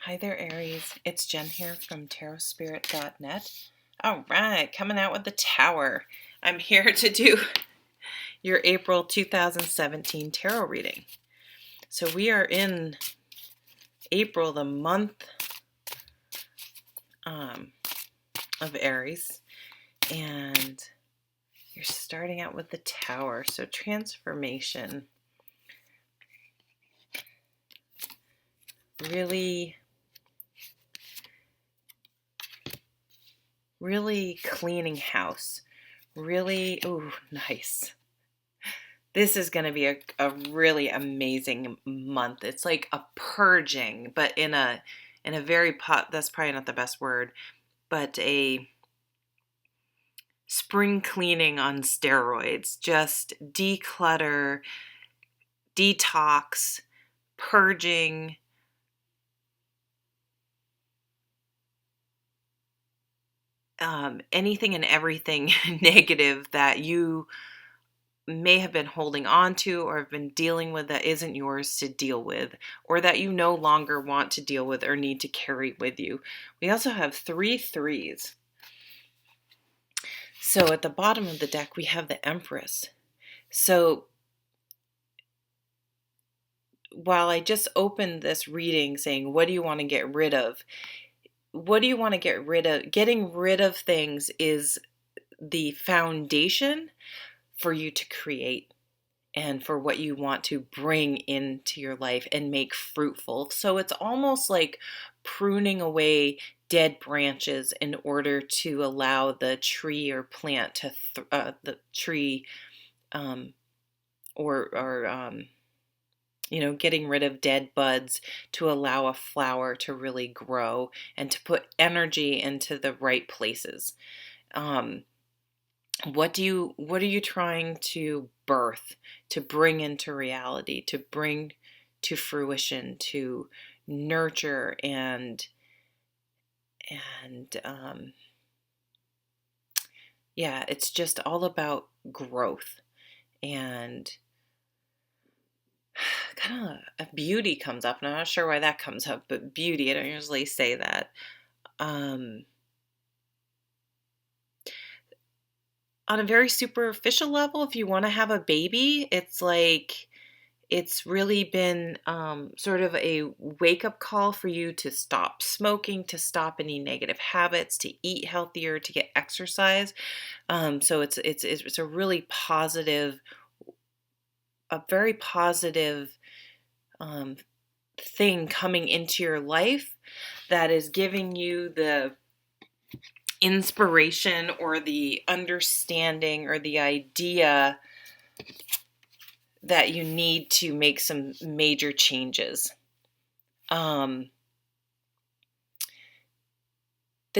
Hi there, Aries. It's Jen here from tarotspirit.net. All right, coming out with the Tower. I'm here to do your April 2017 tarot reading. So we are in April, the month of Aries, and you're starting out with the Tower. So transformation. Really cleaning house. Really, ooh, nice. This is going to be a really amazing month. It's like a purging, but in a very that's probably not the best word, but a spring cleaning on steroids. Just declutter, detox, purging, anything and everything negative that you may have been holding on to or have been dealing with that isn't yours to deal with, or that you no longer want to deal with or need to carry with you. We also have 3 threes. So at the bottom of the deck, we have the Empress. So while I just opened this reading saying, what do you want to get rid of? What do you want to get rid of? Getting rid of things is the foundation for you to create and for what you want to bring into your life and make fruitful. So it's almost like pruning away dead branches in order to allow the tree or plant to the tree getting rid of dead buds to allow a flower to really grow and to put energy into the right places. What are you trying to birth, to bring into reality, to bring to fruition, to nurture and it's just all about growth, and kind of a beauty comes up, and I'm not sure why that comes up, but beauty, I don't usually say that. On a very superficial level, if you want to have a baby, it's like it's really been sort of a wake-up call for you to stop smoking, to stop any negative habits, to eat healthier, to get exercise. So it's a really positive, a very positive thing coming into your life that is giving you the inspiration or the understanding or the idea that you need to make some major changes. The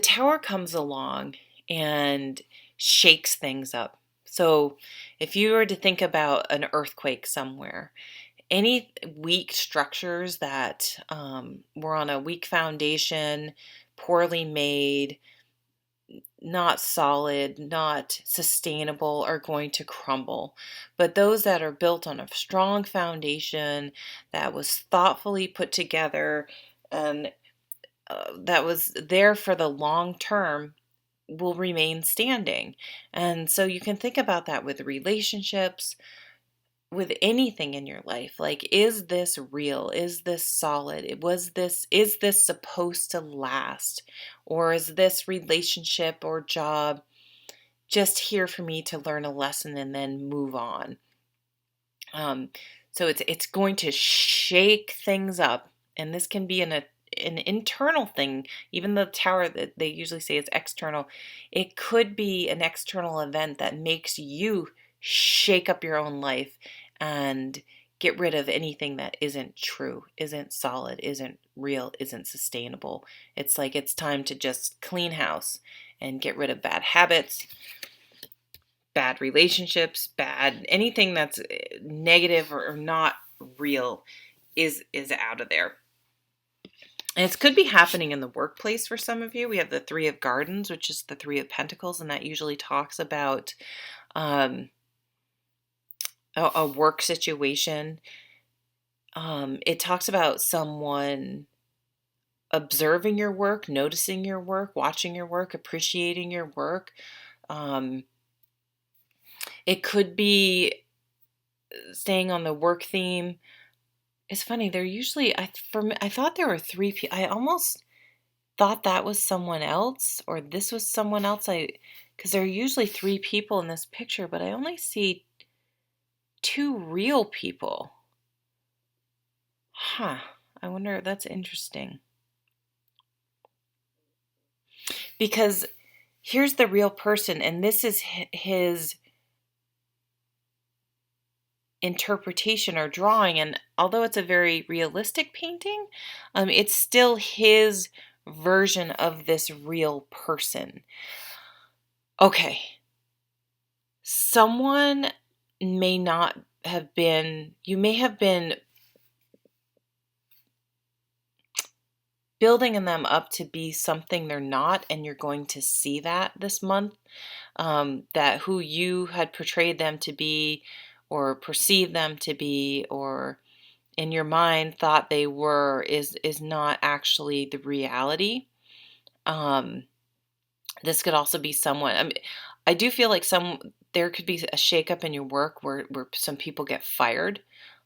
Tower comes along and shakes things up. So if you were to think about an earthquake somewhere, any weak structures that were on a weak foundation, poorly made, not solid, not sustainable, are going to crumble. But those that are built on a strong foundation that was thoughtfully put together and that was there for the long term will remain standing. And so you can think about that with relationships, with anything in your life. Like, is this real? Is this solid? Is this supposed to last? Or is this relationship or job just here for me to learn a lesson and then move on? So it's going to shake things up, and this can be an internal thing. Even the Tower, that they usually say is external, it could be an external event that makes you shake up your own life and get rid of anything that isn't true, isn't solid, isn't real, isn't sustainable. It's like it's time to just clean house and get rid of bad habits, bad relationships, bad anything that's negative or not real is out of there. And it could be happening in the workplace for some of you. We have the Three of Gardens, which is the Three of Pentacles, and that usually talks about a work situation. It talks about someone observing your work, noticing your work, watching your work, appreciating your work. Um, it could be staying on the work theme. It's funny. They're usually I thought there were three people. I almost thought that was someone else or this was someone else. Because there are usually three people in this picture, but I only see two real people. Huh. I wonder. That's interesting. Because here's the real person, and this is his interpretation or drawing. And although it's a very realistic painting, it's still his version of this real person. Okay. Someone may not have been, you may have been building them up to be something they're not, and you're going to see that this month. That who you had portrayed them to be, or perceived them to be, or in your mind thought they were, is not actually the reality. This could also be someone. I mean, I do feel like there could be a shakeup in your work where some people get fired,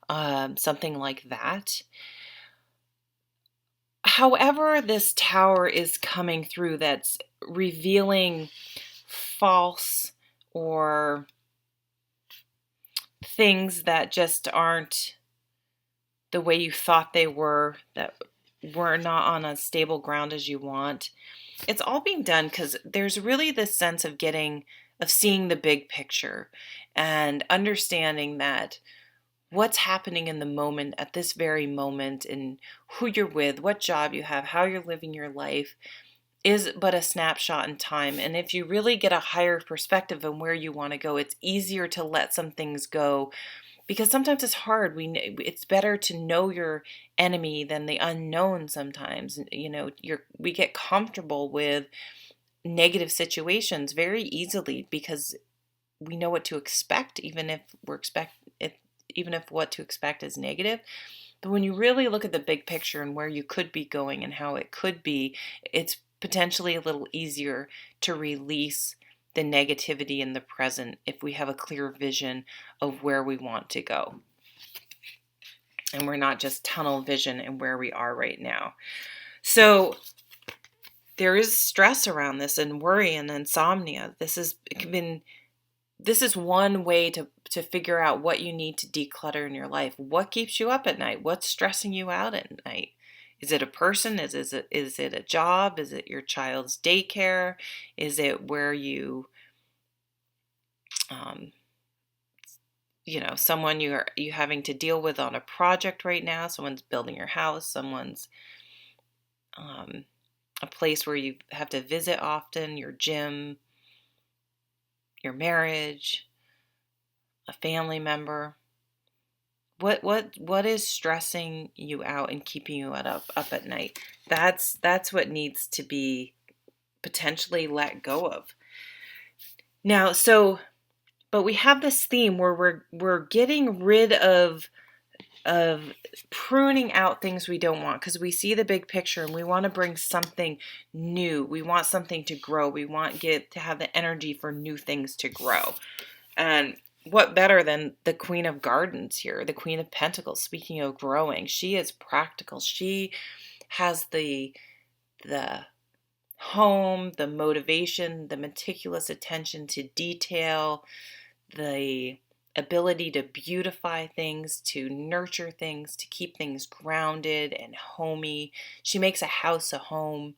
something like that. However, this tower is coming through that's revealing false or things that just aren't the way you thought they were, that were not on a stable ground as you want. It's all being done because there's really this sense of seeing the big picture and understanding that what's happening in the moment at this very moment and who you're with, what job you have, how you're living your life is but a snapshot in time. And if you really get a higher perspective on where you want to go, it's easier to let some things go because sometimes it's hard. It's better to know your enemy than the unknown sometimes. We get comfortable with negative situations very easily because we know what to expect, even if what to expect is negative. But when you really look at the big picture and where you could be going and how it could be, it's potentially a little easier to release the negativity in the present if we have a clear vision of where we want to go. And we're not just tunnel vision in where we are right now. So there is stress around this and worry and insomnia. This is one way to figure out what you need to declutter in your life. What keeps you up at night? What's stressing you out at night? Is it a person? Is it a job? Is it your child's daycare? Is it where someone you having to deal with on a project right now? Someone's building your house. Someone's a place where you have to visit often. Your gym, your marriage, a family member. What is stressing you out and keeping you up at night? That's what needs to be potentially let go of. Now, but we have this theme where we're getting rid of pruning out things we don't want because we see the big picture and we want to bring something new. We want something to grow. We want to have the energy for new things to grow. And what better than the Queen of Gardens here, the Queen of Pentacles? Speaking of growing, she is practical. She has the home, the motivation, the meticulous attention to detail, the ability to beautify things, to nurture things, to keep things grounded and homey. She makes a house a home.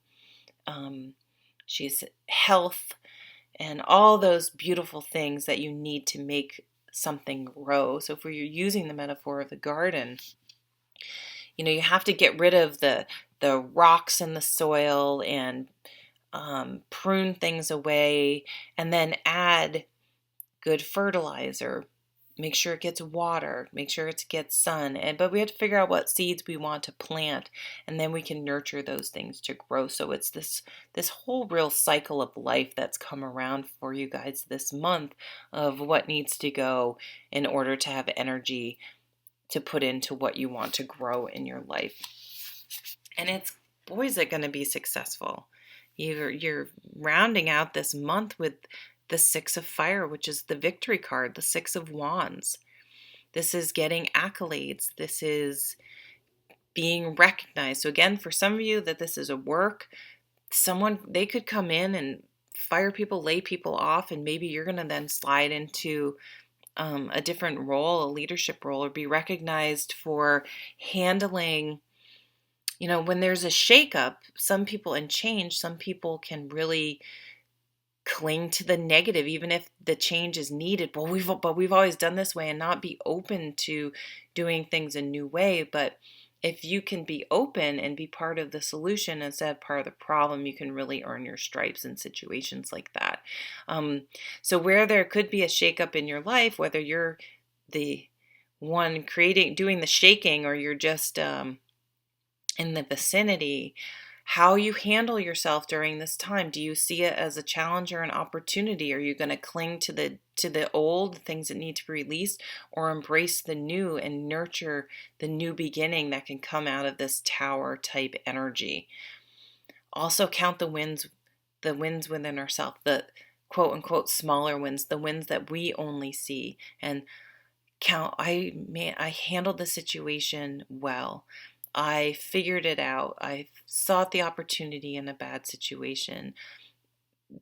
She's health and all those beautiful things that you need to make something grow. So if we're using the metaphor of the garden, you have to get rid of the rocks in the soil and prune things away, and then add good fertilizer. Make sure it gets water, make sure it gets sun. But we have to figure out what seeds we want to plant, and then we can nurture those things to grow. So it's this whole real cycle of life that's come around for you guys this month of what needs to go in order to have energy to put into what you want to grow in your life. And it's boy, is it going to be successful. You're rounding out this month with the Six of Fire, which is the victory card, the Six of Wands. This is getting accolades. This is being recognized. So again, for some of you that this is a work, someone, they could come in and fire people, lay people off, and maybe you're going to then slide into a different role, a leadership role, or be recognized for handling, when there's a shakeup, some people, and change, some people can really cling to the negative, even if the change is needed. But we've always done this way, and not be open to doing things a new way. But if you can be open and be part of the solution instead of part of the problem, you can really earn your stripes in situations like that. So where there could be a shakeup in your life, whether you're the one doing the shaking, or you're just in the vicinity, how you handle yourself during this time. Do you see it as a challenge or an opportunity? Are you going to cling to the old things that need to be released, or embrace the new and nurture the new beginning that can come out of this tower type energy? Also count the wins within ourselves, the quote unquote smaller wins, the wins that we only see, and count, I handled the situation well. I figured it out. I sought the opportunity in a bad situation.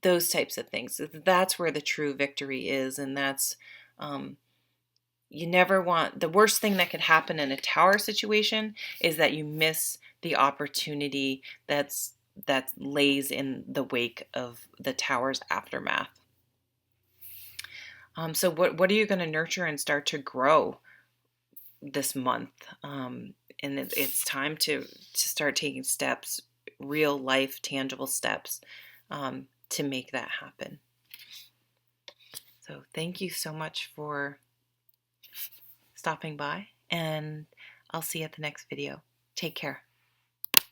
Those types of things. That's where the true victory is. And that's, you never want, the worst thing that could happen in a tower situation is that you miss the opportunity that lays in the wake of the tower's aftermath. So what are you going to nurture and start to grow this month? And it's time to start taking steps, real life, tangible steps, to make that happen. So thank you so much for stopping by, and I'll see you at the next video. Take care.